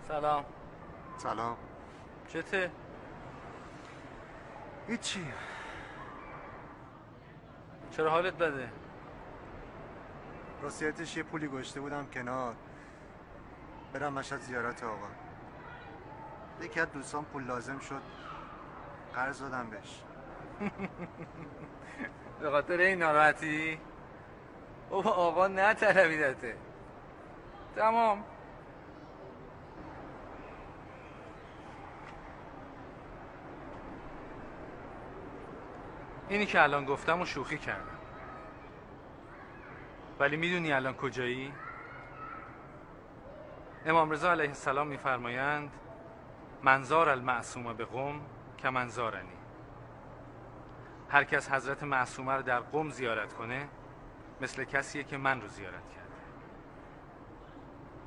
سلام. سلام. چته؟ هیچی. چرا حالت بده؟ راستیتش یه پولی گذاشته بودم کنار برم مشهد زیارت آقا. یکی از دوستان پول لازم شد، قرض دادم بهش. به خاطر این ناراحتی؟ بابا آقا نه طلبیدته. تمام. اینی که الان گفتم و شوخی کردم، ولی میدونی الان کجایی؟ امام رضا علیه السلام میفرمایند من زار المعصومه به قم کمن زارنی. هر کس حضرت معصومه رو در قم زیارت کنه مثل کسیه که من رو زیارت کرده.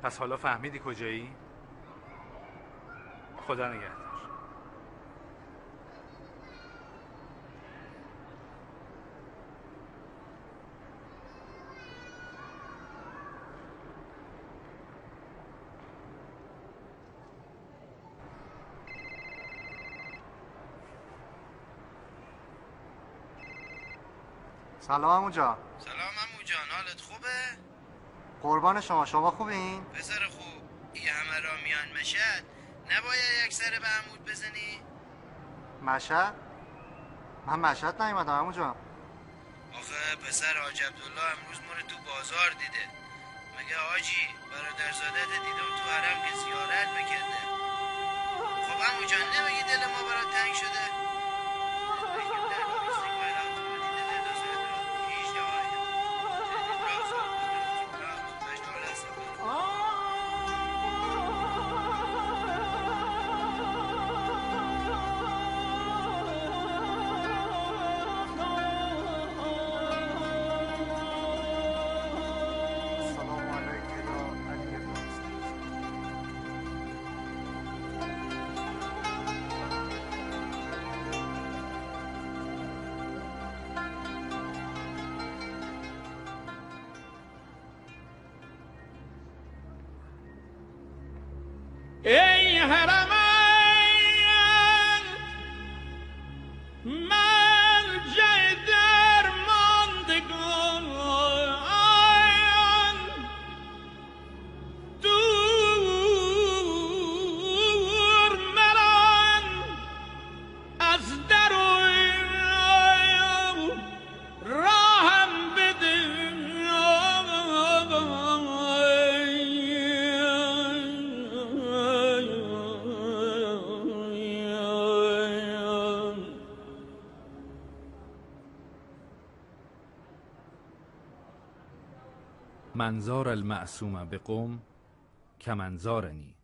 پس حالا فهمیدی کجایی؟ خدا نگهدار. سلام عمو جان. سلام عمو جان، حالت خوبه؟ قربان شما خوبین؟ پسر خوب، این همه را میان مشهد نباید یک سر به عمود بزنی؟ مشهد؟ من مشهد نیومدم عمو جان. آخه پسر حاج عبدالله امروز ما رو تو بازار دیده. مگه حاجی برادرزادت دیدم تو حرم که زیارت میکرده. خب عمو جان نمیگی دل ما برات تنگ شده؟ سلام علیک یا علی فرست. ای حرمین مرجع درماندگان دور مران از در و راهم بده من زار المعصوم به قم کمن زارنی.